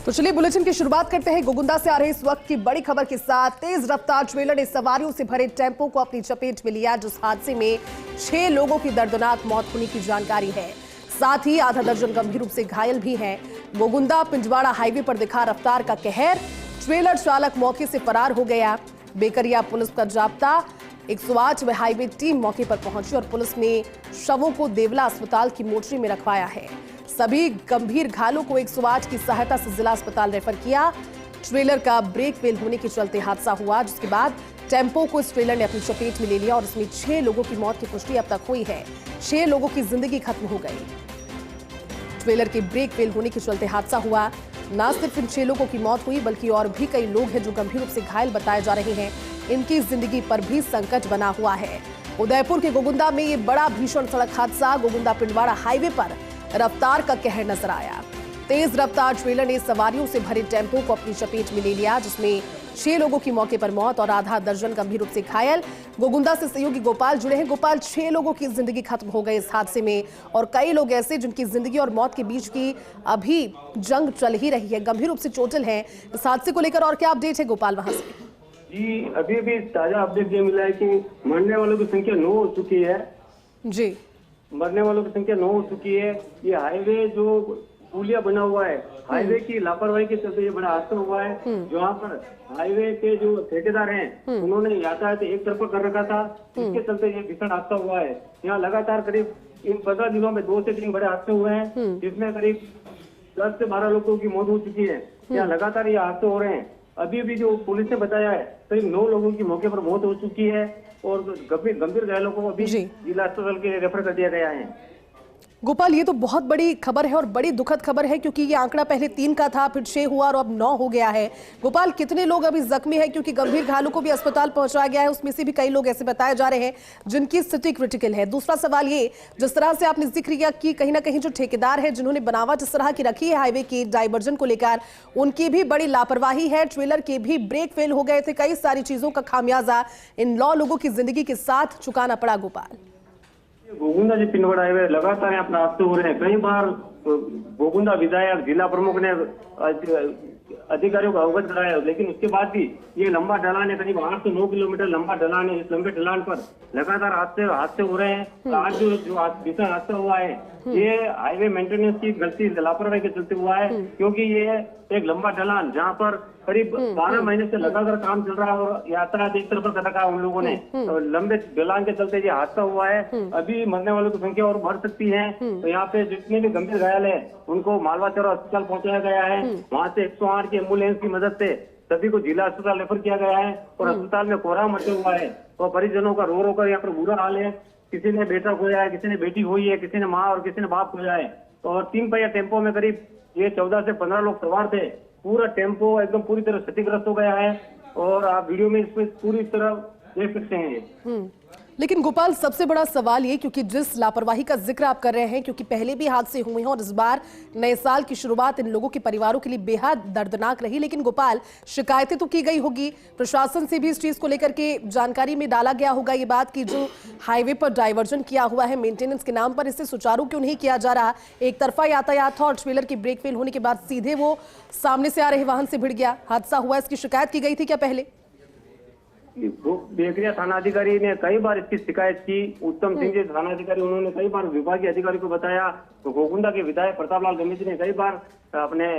तो चलिए बुलेटिन की शुरुआत करते हैं गोगुंदा से आ रही इस वक्त की बड़ी खबर के साथ। तेज रफ्तार ट्रेलर ने सवारियों से भरे टेम्पो को अपनी चपेट में लिया, जिस हादसे में 6 लोगों की दर्दनाक मौत होने की जानकारी है। साथ ही आधा दर्जन गंभीर रूप से घायल भी हैं। गोगुंदा पिंजवाड़ा हाईवे पर दिखा रफ्तार का कहर, ट्रेलर चालक मौके से फरार हो गया। बेकरिया पुलिस का जाब्ता, 108 व हाईवे टीम मौके पर पहुंची और पुलिस ने शवों को देवला अस्पताल की मोर्चरी में रखवाया है। सभी गंभीर घायलों को 108 की सहायता से जिला अस्पताल रेफर किया। ट्रेलर का ब्रेक फेल होने के चलते हादसा हुआ, जिसके बाद टेम्पो को इस ट्रेलर ने अपनी चपेट में ले लिया और इसमें 6 लोगों की मौत की पुष्टि अब तक हुई है। 6 लोगों की जिंदगी खत्म हो गई। ट्रेलर के ब्रेक फेल होने के चलते हादसा हुआ। न सिर्फ इन 6 लोगों की मौत हुई, बल्कि और भी कई लोग हैं जो गंभीर रूप से घायल बताए जा रहे हैं। इनकी जिंदगी पर भी संकट बना हुआ है। उदयपुर के गोगुंदा में ये बड़ा भीषण सड़क हादसा, गोगुंदा पिंडवाड़ा हाईवे पर रफ्तार का कहर नजर आया। तेज रफ्तार ट्रेलर ने सवारियों से भरे टेम्पो को अपनी चपेट में ले लिया, जिसमें 6 लोगों की मौके पर मौत और आधा दर्जन गंभीर रूप से घायल। गोगुंदा से सहयोगी गोपाल जुड़े हैं। गोपाल, 6 लोगों की जिंदगी खत्म हो गई इस हादसे में और कई लोग ऐसे जिनकी जिंदगी और मौत के बीच की अभी जंग चल ही रही है, गंभीर रूप से चोटिल हैं। इस हादसे को लेकर और क्या अपडेट है गोपाल वहां से? जी, अभी ताजा अपडेट ये मिला है कि मरने वालों की संख्या 9 हो चुकी है। जी, मरने वालों की संख्या 9 हो चुकी है। ये हाईवे जो पुलिया बना हुआ है, हाईवे की लापरवाही के चलते ये बड़ा हादसा हुआ है। जहाँ पर हाईवे के जो ठेकेदार हैं, उन्होंने यातायात एक तरफा कर रखा था, इसके चलते ये भीषण हादसा हुआ है। यहाँ लगातार करीब इन 15 दिनों में 2 से 3 बड़े हादसे हुए हैं, जिसमें करीब 10 से 12 लोगों की मौत हो चुकी है। यहाँ लगातार ये हादसे हो रहे हैं। अभी जो पुलिस ने बताया है, करीब 9 लोगों की मौके पर मौत हो चुकी है और गंभीर घायलों को अभी जिला अस्पताल के रेफर कर दिया गया है। गोपाल, ये तो बहुत बड़ी खबर है और बड़ी दुखद खबर है, क्योंकि ये आंकड़ा पहले 3 का था, फिर 6 हुआ और अब 9 हो गया है। गोपाल, कितने लोग अभी जख्मी हैं? क्योंकि गंभीर घायलों को भी अस्पताल पहुंचाया गया है, उसमें से भी कई लोग ऐसे बताए जा रहे हैं जिनकी स्थिति क्रिटिकल है। दूसरा सवाल ये, जिस तरह से आपने जिक्र किया कि कहीं ना कहीं जो ठेकेदार है जिन्होंने बनावट इस तरह की रखी है हाईवे की डाइवर्जन को लेकर, उनकी भी बड़ी लापरवाही है। ट्रेलर के भी ब्रेक फेल हो गए थे। कई सारी चीजों का खामियाजा इन 9 लोगों की जिंदगी के साथ चुकाना पड़ा। गोपाल, गोगुंदा जी पिंडवाड़ा हाईवे लगातार यहाँ पर हादसे हो रहे हैं। कई बार गोगुंदा विधायक, जिला प्रमुख ने अधिकारियों को अवगत कराया, लेकिन उसके बाद भी ये लंबा ढलान है, करीब 8 से 9 किलोमीटर लंबा ढलान है। इस लंबे ढलान पर लगातार हादसे हो रहे हैं। आज जो भीषण हादसा हुआ है, ये हाईवे मेंटेनेंस की गलती, लापरवाही के चलते हुआ है। क्योंकि ये एक लंबा ढलान जहाँ पर करीब 12 महीने से लगातार काम चल रहा है और यातायात एक तरफ कर रखा है उन लोगों ने, तो लंबे ढलान के चलते ये हादसा हुआ है। अभी मरने वालों की संख्या और बढ़ सकती है। तो यहाँ पे जितने भी गंभीर घायल है उनको मालवा चौरा अस्पताल पहुंचाया गया है। वहाँ से 108 की एम्बुलेंस की मदद से सभी को जिला अस्पताल रेफर किया गया है और अस्पताल में कोहराम मचा हुआ है और परिजनों का रो कर यहाँ पर बुरा हाल है। किसी ने बेटा खोया है, किसी ने बेटी खोई है, किसी ने माँ और किसी ने बाप खोया है। और 3 पहिया टेम्पो में करीब ये 14 से 15 लोग सवार थे। पूरा टेम्पो एकदम पूरी तरह क्षतिग्रस्त हो गया है और आप वीडियो में इसमें पूरी तरह देख सकते हैं। लेकिन गोपाल, सबसे बड़ा सवाल ये, क्योंकि जिस लापरवाही का जिक्र आप कर रहे हैं, क्योंकि पहले भी हादसे हुए हैं और इस बार नए साल की शुरुआत इन लोगों के परिवारों के लिए बेहद दर्दनाक रही, लेकिन गोपाल, शिकायतें तो की गई होगी, प्रशासन से भी इस चीज को लेकर के जानकारी में डाला गया होगा ये बात कि जो हाईवे पर डाइवर्जन किया हुआ है मेंटेनेंस के नाम पर, इसे सुचारू क्यों नहीं किया जा रहा? एक तरफा यातायात था और ट्रेलर की ब्रेक फेल होने के बाद सीधे वो सामने से आ रहे वाहन से भिड़ गया, हादसा हुआ। इसकी शिकायत की गई थी क्या पहले? बेकरिया थाना अधिकारी ने कई बार इसकी शिकायत की। उत्तम सिंह जी थाना अधिकारी, उन्होंने कई बार विभागीय अधिकारी को बताया। तो गोगुंदा के विधायक प्रतापलाल गमीती ने कई बार अपने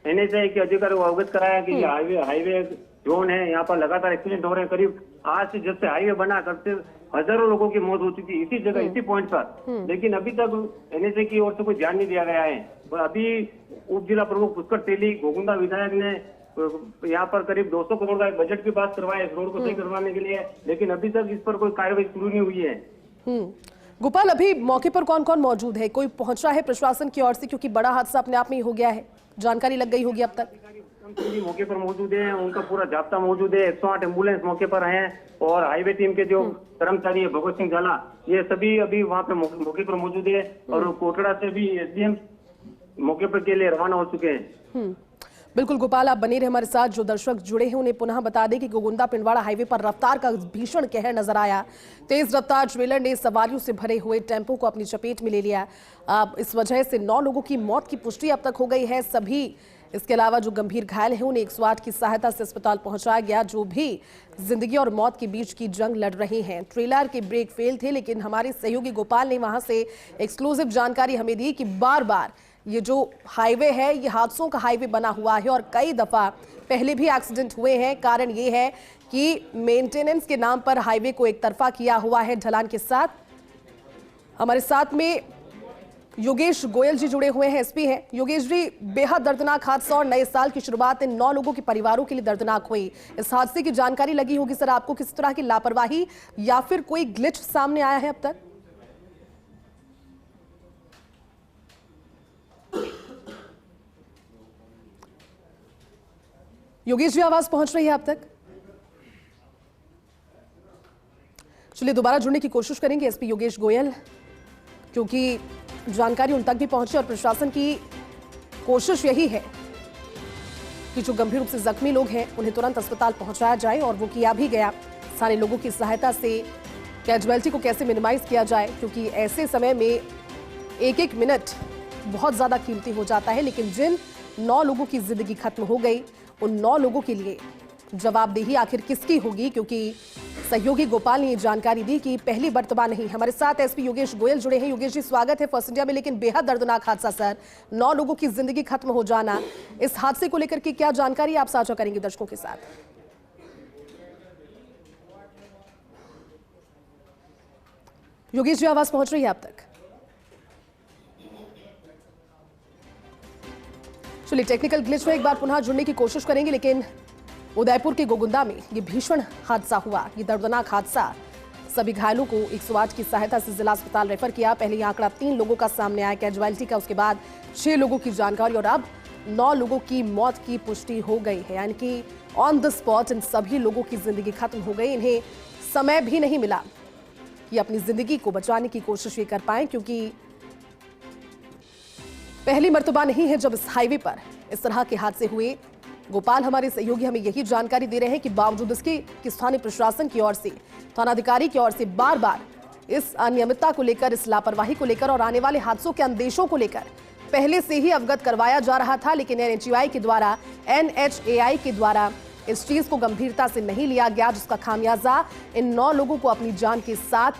NHAI के अधिकारी को अवगत कराया कि हाईवे जोन है, यहाँ पर लगातार एक्सीडेंट हो रहे हैं। करीब आज से जब से हाईवे बना करते हजारों लोगों की मौत हो चुकी है इसी जगह, इसी पॉइंट पर, लेकिन अभी तक NHAI की ओर से कोई ध्यान नहीं दिया गया है। और अभी उप जिला प्रमुख पुष्कर तेली, गोगुंदा विधायक ने यहाँ पर करीब 200 करोड़ का बजट भी पास करवाया इस रोड को सही करवाने के लिए, लेकिन अभी तक इस पर कोई कार्रवाई शुरू नहीं हुई है। गोपाल, अभी मौके पर कौन कौन मौजूद है? कोई पहुंचा है प्रशासन की ओर से? क्योंकि बड़ा हादसा अपने आप में ही हो गया है, जानकारी लग गई होगी अब तक। मौके पर मौजूद है, उनका पूरा जाब्ता मौजूद है, 108 एम्बुलेंस मौके पर है और हाईवे टीम के जो कर्मचारी है, भगत सिंह झाला, ये सभी अभी वहाँ पे मौके पर मौजूद है और कोटड़ा से भी SDM मौके पर के लिए रवाना हो चुके हैं। बिल्कुल गोपाल, आप बने रहे हमारे साथ। जो दर्शक जुड़े हैं उन्हें पुनः बता दें कि गोगुंदा पिंडवाड़ा हाईवे पर रफ्तार का भीषण कहर नजर आया। तेज रफ्तार ट्रेलर ने सवारियों से भरे हुए टेम्पो को अपनी चपेट में ले लिया। इस वजह से 9 लोगों की मौत की पुष्टि अब तक हो गई है। सभी इसके अलावा जो गंभीर घायल हैं उन्हें 108 की सहायता से अस्पताल पहुंचाया गया। जो भी जिंदगी और मौत के बीच की जंग लड़ रहे हैं। ट्रेलर के ब्रेक फेल थे, लेकिन हमारे सहयोगी गोपाल ने वहां से एक्सक्लूसिव जानकारी हमें दी कि बार बार ये जो हाईवे है ये हादसों का हाईवे बना हुआ है और कई दफा पहले भी एक्सीडेंट हुए हैं। कारण ये है कि मेंटेनेंस के नाम पर हाईवे को एक तरफा किया हुआ है ढलान के साथ। हमारे साथ में योगेश गोयल जी जुड़े हुए हैं, एसपी हैं। योगेश जी, बेहद दर्दनाक हादसा और नए साल की शुरुआत इन 9 लोगों के परिवारों के लिए दर्दनाक हुई। इस हादसे की जानकारी लगी होगी सर आपको, किस तरह की लापरवाही या फिर कोई ग्लिच सामने आया है अब तक? योगेश जी, आवाज पहुंच रही है अब तक? चलिए दोबारा जुड़ने की कोशिश करेंगे एसपी योगेश गोयल, क्योंकि जानकारी उन तक भी पहुंचे और प्रशासन की कोशिश यही है कि जो गंभीर रूप से जख्मी लोग हैं उन्हें तुरंत अस्पताल पहुंचाया जाए, और वो किया भी गया। सारे लोगों की सहायता से कैजुअलिटी को कैसे मिनिमाइज किया जाए, क्योंकि ऐसे समय में एक एक मिनट बहुत ज्यादा कीमती हो जाता है। लेकिन जिन 9 लोगों की जिंदगी खत्म हो गई, उन 9 लोगों के लिए जवाबदेही आखिर किसकी होगी, क्योंकि सहयोगी गोपाल ने ये जानकारी दी कि पहली मर्तबा नहीं। हमारे साथ एसपी योगेश गोयल जुड़े हैं। योगेश जी, स्वागत है फर्स्ट इंडिया में। लेकिन बेहद दर्दनाक हादसा सर, 9 लोगों की जिंदगी खत्म हो जाना, इस हादसे को लेकर के क्या जानकारी आप साझा करेंगे दर्शकों के साथ? योगेश जी, आवाज पहुंच रही है आप तक? चलिए टेक्निकल ग्लिच में एक बार पुनः जुड़ने की कोशिश करेंगे। लेकिन उदयपुर के गोगुंदा में ये भीषण हादसा हुआ, ये दर्दनाक हादसा। सभी घायलों को 108 की सहायता से जिला अस्पताल रेफर किया। पहले ये आंकड़ा 3 लोगों का सामने आया कैजुअलिटी का, उसके बाद 6 लोगों की जानकारी और अब 9 लोगों की मौत की पुष्टि हो गई है। यानी कि ऑन द स्पॉट इन सभी लोगों की जिंदगी खत्म हो गई। इन्हें समय भी नहीं मिला कि अपनी जिंदगी को बचाने की कोशिश ये कर पाए, क्योंकि पहली मर्तबा नहीं है जब इस हाईवे पर इस तरह के हादसे हुए। गोपाल हमारे सहयोगी हमें यही जानकारी दे रहे हैं कि बावजूद इसके कि स्थानीय प्रशासन की ओर से, थानाधिकारी की ओर से बार बार इस अनियमितता को लेकर, इस लापरवाही को लेकर और आने वाले हादसों के अंदेशों को लेकर पहले से ही अवगत करवाया जा रहा था। लेकिन एनएचएआई के द्वारा इस चीज को गंभीरता से नहीं लिया गया, जिसका खामियाजा इन 9 लोगों को अपनी जान के साथ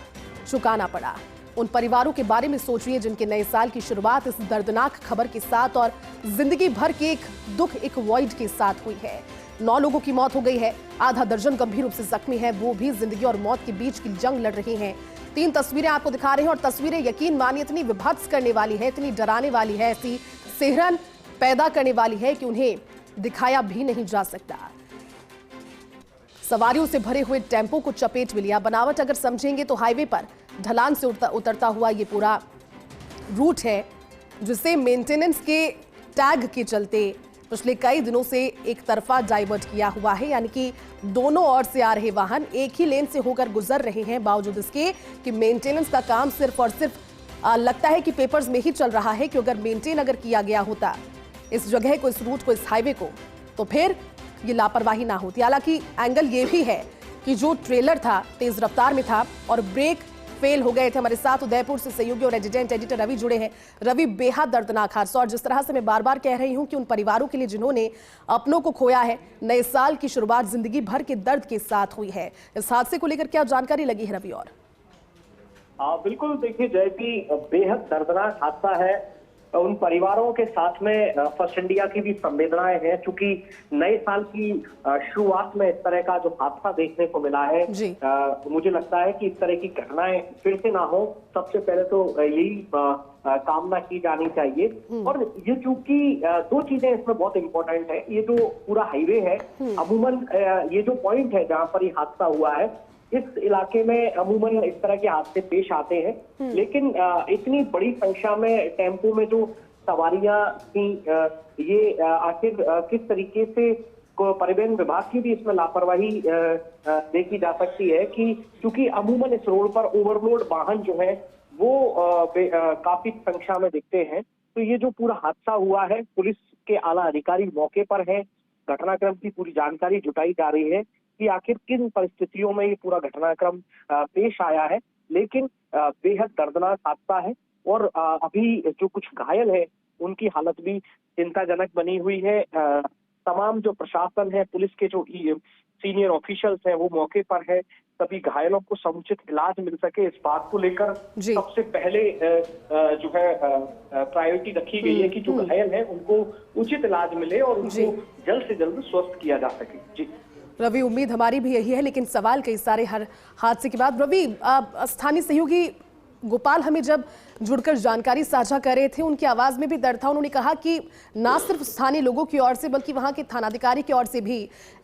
चुकाना पड़ा। उन परिवारों के बारे में सोचिए जिनके नए साल की शुरुआत इस दर्दनाक खबर के साथ और जिंदगी भर के एक दुख, एक वॉइड के साथ हुई है। 9 लोगों की मौत हो गई है, आधा दर्जन गंभीर रूप से जख्मी है, वो भी जिंदगी और मौत के बीच की जंग लड़ रही हैं। 3 तस्वीरें आपको दिखा रहे हैं और तस्वीरें यकीन मानिए इतनी विभत्स करने वाली है, इतनी डराने वाली है, ऐसी सिहरन पैदा करने वाली है कि उन्हें दिखाया भी नहीं जा सकता। सवारियों से भरे हुए टेम्पो को चपेट में लिया। बनावट अगर समझेंगे तो हाईवे पर ढलान से उतरता हुआ ये पूरा रूट है, जिसे मेंटेनेंस के टैग के चलते पिछले कई दिनों से एक तरफा डाइवर्ट किया हुआ है। यानी कि दोनों ओर से आ रहे वाहन एक ही लेन से होकर गुजर रहे हैं, बावजूद इसके कि मेंटेनेंस का काम सिर्फ और सिर्फ लगता है कि पेपर्स में ही चल रहा है। कि अगर मेंटेन अगर किया गया होता इस जगह को, इस रूट को, इस हाईवे को, तो फिर ये लापरवाही ना होती। हालांकि एंगल ये भी है कि जो ट्रेलर था तेज रफ्तार में था और ब्रेक फेल हो गए थे। हमारे साथ उदयपुर से सहयोगी और रेजिडेंट एडिटर रवि जुड़े हैं। रवि, बेहद दर्दनाक हादसा, और जिस तरह से मैं बार बार कह रही हूं कि उन परिवारों के लिए जिन्होंने अपनों को खोया है, नए साल की शुरुआत जिंदगी भर के दर्द के साथ हुई है। इस हादसे को लेकर क्या जानकारी लगी है रवि? और बिल्कुल, देखिए जयती, बेहद दर्दनाक हादसा है। उन परिवारों के साथ में फर्स्ट इंडिया की भी संवेदनाएं हैं, क्योंकि नए साल की शुरुआत में इस तरह का जो हादसा देखने को मिला है, मुझे लगता है कि इस तरह की घटनाएं फिर से ना हो। सबसे पहले तो यही कामना की जानी चाहिए। और ये चूंकि 2 चीजें इसमें बहुत इंपॉर्टेंट है। ये जो पूरा हाईवे है, अमूमन ये जो पॉइंट है जहां पर ये हादसा हुआ है, इस इलाके में अमूमन इस तरह के हादसे पेश आते हैं। लेकिन इतनी बड़ी संख्या में टेम्पो में जो सवारियां थी, ये आखिर किस तरीके से परिवहन विभाग की भी इसमें लापरवाही देखी जा सकती है कि क्योंकि अमूमन इस रोड पर ओवरलोड वाहन जो है वो काफी संख्या में दिखते हैं। तो ये जो पूरा हादसा हुआ है, पुलिस के आला अधिकारी मौके पर हैं, घटनाक्रम की पूरी जानकारी जुटाई जा रही है कि आखिर किन परिस्थितियों में ये पूरा घटनाक्रम पेश आया है। लेकिन बेहद दर्दनाक हादसा है और अभी जो कुछ घायल है उनकी हालत भी चिंताजनक बनी हुई है। तमाम जो प्रशासन है, पुलिस के जो सीनियर ऑफिशियल्स हैं, वो मौके पर है। सभी घायलों को समुचित इलाज मिल सके, इस बात को लेकर सबसे पहले जो है प्रायोरिटी रखी गई है कि जो घायल है उनको उचित इलाज मिले और उनको जल्द से जल्द स्वस्थ किया जा सके। जी रवि, उम्मीद हमारी भी यही है, लेकिन सवाल कई सारे हर हादसे के बाद। रवि, स्थानीय सहयोगी गोपाल हमें जब जुड़कर जानकारी साझा कर रहे थे, उनकी आवाज में भी दर्द था। उन्होंने कहा कि ना सिर्फ स्थानीय लोगों की ओर से बल्कि वहां के थानाधिकारी की ओर से भी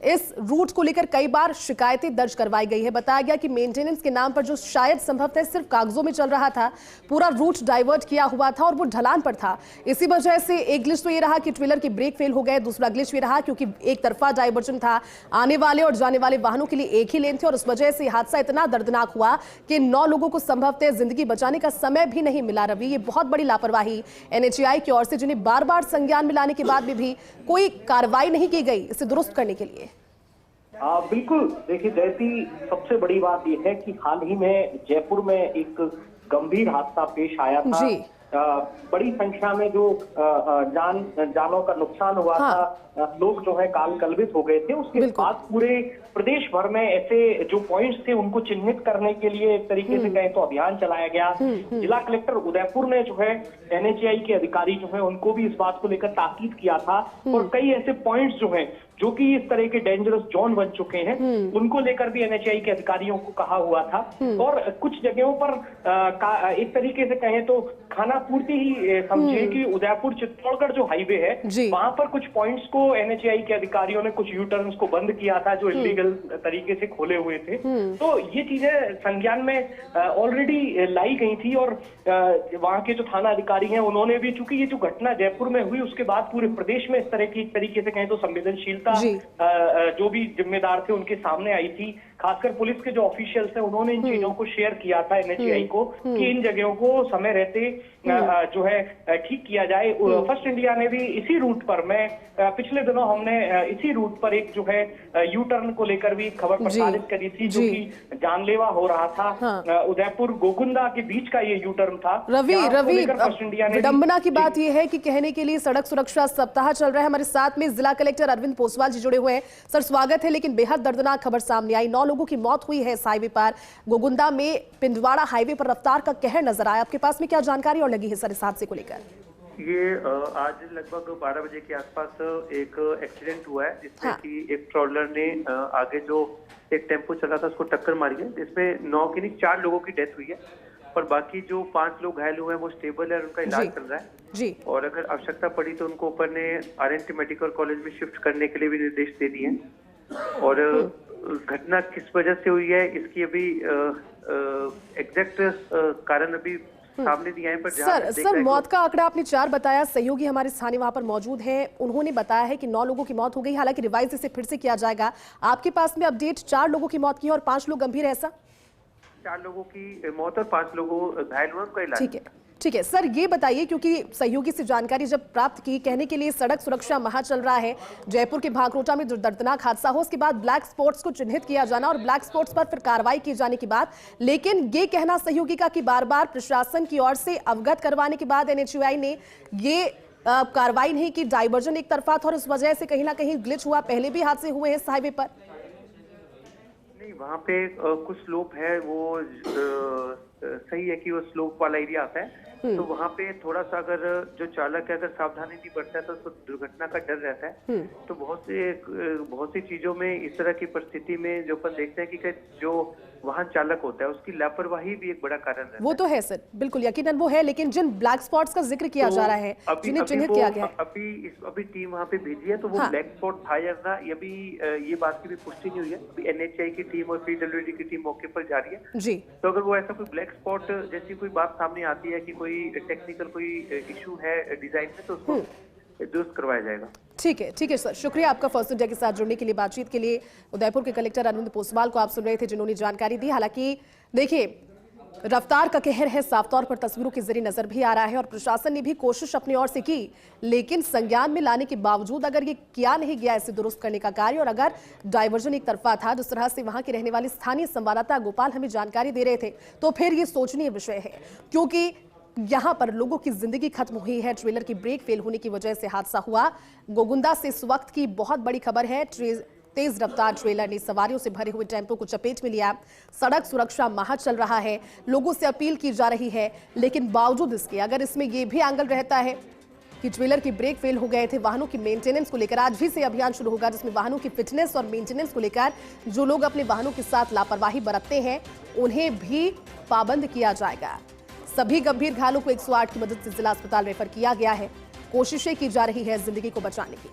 इस रूट को लेकर कई बार शिकायतें दर्ज करवाई गई है। बताया गया कि मेंटेनेंस के नाम पर जो शायद संभवतः सिर्फ कागजों में चल रहा था, पूरा रूट डाइवर्ट किया हुआ था और वो ढलान पर था। इसी वजह से एक ग्लिच तो ये रहा कि ट्रेलर के ब्रेक फेल हो गए, दूसरा ग्लिच ये रहा क्योंकि एक तरफा डाइवर्जन था, आने वाले और जाने वाले वाहनों के लिए एक ही लेन थे और उस वजह से हादसा इतना दर्दनाक हुआ कि 9 लोगों को संभवतः जिंदगी बचाने का समय भी नहीं मिला। रवि, ये बहुत बड़ी लापरवाही एनएचएआई की ओर से, जिन्हें बार बार संज्ञान में लाने के बाद भी कोई कार्रवाई नहीं की गई इसे दुरुस्त करने के लिए। बिल्कुल, देखिए जयती, सबसे बड़ी बात यह है कि हाल ही में जयपुर में एक गंभीर हादसा पेश आया था। बड़ी संख्या में जो जानों का नुकसान हुआ था, लोग जो है काल कलवित हो गए थे। उसके बाद पूरे प्रदेश भर में ऐसे जो पॉइंट्स थे उनको चिन्हित करने के लिए एक तरीके से कहें तो अभियान चलाया गया। जिला कलेक्टर उदयपुर ने जो है एनएचएआई के अधिकारी जो है उनको भी इस बात को लेकर ताकीद किया था और कई ऐसे पॉइंट्स जो है जो कि इस तरह के डेंजरस जोन बन चुके हैं, उनको लेकर भी एनएचएआई के अधिकारियों को कहा हुआ था। और कुछ जगहों पर एक तरीके से कहें तो खाना पूर्ति ही समझिए कि उदयपुर चित्तौड़गढ़ जो हाईवे है, वहां पर कुछ पॉइंट्स को एनएचएआई के अधिकारियों ने कुछ यू टर्न्स को बंद किया था जो इलीगल तरीके से खोले हुए थे। तो ये चीजें संज्ञान में ऑलरेडी लाई गई थी और वहां के जो थाना अधिकारी हैं उन्होंने भी, चूंकि ये जो घटना जयपुर में हुई उसके बाद पूरे प्रदेश में इस तरह की एक तरीके से कहें तो संवेदनशील जो भी जिम्मेदार थे उनके सामने आई थी। खासकर पुलिस के जो ऑफिशियल्स हैं उन्होंने इन चीजों को शेयर किया था एनएचएआई को कि इन जगहों को समय रहते जो है ठीक किया जाए। फर्स्ट इंडिया ने भी इसी रूट पर, मैं पिछले दिनों हमने इसी रूट पर एक जो है यू टर्न को लेकर भी खबर प्रसारित करी थी जो कि जानलेवा हो रहा था। उदयपुर गोकुंदा के बीच का ये यू टर्न था। रवि, विडंबना की बात यह है कि कहने के लिए सड़क सुरक्षा सप्ताह चल रहा है। हमारे साथ में जिला कलेक्टर अरविंद पोसवाल जी जुड़े हुए हैं। सर, स्वागत है। लेकिन बेहद दर्दनाक खबर सामने आई, 9 लोगों की मौत हुई है इस हाईवे पर। गोकुंदा में पिंडवाड़ा हाईवे पर रफ्तार का कहर नजर आया। आपके पास में क्या जानकारी और लगी है सर इस हादसे को लेकर? ये आज लगभग 12 बजे के आसपास एक एक्सीडेंट हुआ है जिसमें कि एक ट्रॉलर ने आगे जो एक टेम्पो चला था उसको टक्कर मारी है, जिसमें 9 की नहीं 4 लोगों की डेथ हुई है और बाकी जो 5 लोग घायल हुए हैं वो स्टेबल है और उनका इलाज चल रहा है। और अगर आवश्यकता पड़ी तो उनको ऊपर ने आरएनटी मेडिकल कॉलेज में शिफ्ट करने के लिए भी निर्देश दे दिए हैं। और घटना किस वजह से हुई है इसकी अभी एग्जैक्ट कारण अभी सामने नहीं आए। पर सर मौत का आंकड़ा आपने 4 बताया। सहयोगी हमारे स्थानीय वहां पर मौजूद हैं, उन्होंने बताया है कि 9 लोगों की मौत हो गई। हालांकि रिवाइज इसे फिर से किया जाएगा। आपके पास में अपडेट 4 लोगों की मौत की और 5 लोग गंभीर है, ऐसा? 4 लोगों की मौत और 5 लोगों घायल हुए, उनका इलाज। ठीक है सर, ये बताइए क्योंकि सहयोगी से जानकारी जब प्राप्त की, कहने के लिए सड़क सुरक्षा माह चल रहा है, जयपुर के भांकरोटा में जो दर्दनाक हादसा हो उसके बाद ब्लैक स्पॉट्स को चिन्हित किया जाना और ब्लैक स्पॉट्स पर फिर कार्रवाई की जाने की बात, लेकिन ये कहना सहयोगी का कि बार बार प्रशासन की ओर से अवगत करवाने के बाद एनएचएआई ने ये कार्रवाई नहीं की, डाइवर्जन एक तरफा था और इस वजह से कहीं ना कहीं ग्लिच हुआ। पहले भी हादसे हुए हैं इस हाईवे पर। नहीं, वहाँ पे कुछ स्लोप है, वो सही है कि वो स्लोप वाला एरिया आता है, तो वहाँ पे थोड़ा सा अगर जो चालक है अगर सावधानी नहीं बरतता है तो उसको दुर्घटना का डर रहता है। तो बहुत सी चीजों में इस तरह की परिस्थिति में जो अपन देखते हैं कि जो वाहन चालक होता है उसकी लापरवाही भी एक बड़ा कारण है। वो तो है सर, बिल्कुल यकीनन वो है, लेकिन जिन ब्लैक स्पॉट्स का जिक्र किया जा रहा है, जिन्हें चिन्हित किया गया है, अभी टीम वहाँ पे भेजी है तो वो ब्लैक स्पॉट था या ना, ये बात की भी पुष्टि नहीं हुई है। अभी एनएचएआई की टीम और पीडब्ल्यूडी की टीम मौके पर जा रही है जी। तो अगर वो ऐसा कोई ब्लैक स्पॉट जैसी कोई बात सामने आती है कि कोई टेक्निकल कोई इशू है डिजाइन में, तो उसको दुरुस्त करवाया जाएगा। ठीक है सर, शुक्रिया आपका फर्स्ट इंडिया के साथ जुड़ने के लिए, बातचीत के लिए। उदयपुर के कलेक्टर अरविंद पोसवाल को आप सुन रहे थे जिन्होंने जानकारी दी। हालांकि देखिए, रफ्तार का कहर है, साफ तौर पर तस्वीरों के जरिए नजर भी आ रहा है और प्रशासन ने भी कोशिश अपनी ओर से की, लेकिन संज्ञान में लाने के बावजूद अगर ये किया नहीं गया इसे दुरुस्त करने का कार्य और अगर डाइवर्जन एक तरफा था, जिस तरह से वहां के रहने वाले स्थानीय संवाददाता गोपाल हमें जानकारी दे रहे थे, तो फिर ये सोचनीय विषय है। क्योंकि यहां पर लोगों की जिंदगी खत्म हुई है। ट्रेलर की ब्रेक फेल होने की वजह से हादसा हुआ। गोगुंदा से इस वक्त की बहुत बड़ी खबर है। तेज रफ्तार ट्रेलर ने सवारियों से भरे हुए टेम्पो को चपेट में लिया। सड़क सुरक्षा माह चल रहा है, लोगों से अपील की जा रही है, लेकिन बावजूद इसके अगर इसमें यह भी एंगल रहता है कि ट्रेलर की ब्रेक फेल हो गए थे, वाहनों की मेंटेनेंस को लेकर आज भी से अभियान शुरू होगा, जिसमें वाहनों की फिटनेस और मेंटेनेंस को लेकर जो लोग अपने वाहनों के साथ लापरवाही बरतते हैं उन्हें भी पाबंद किया जाएगा। सभी गंभीर घायलों को 108 की मदद से जिला अस्पताल रेफर किया गया है। कोशिशें की जा रही है जिंदगी को बचाने की।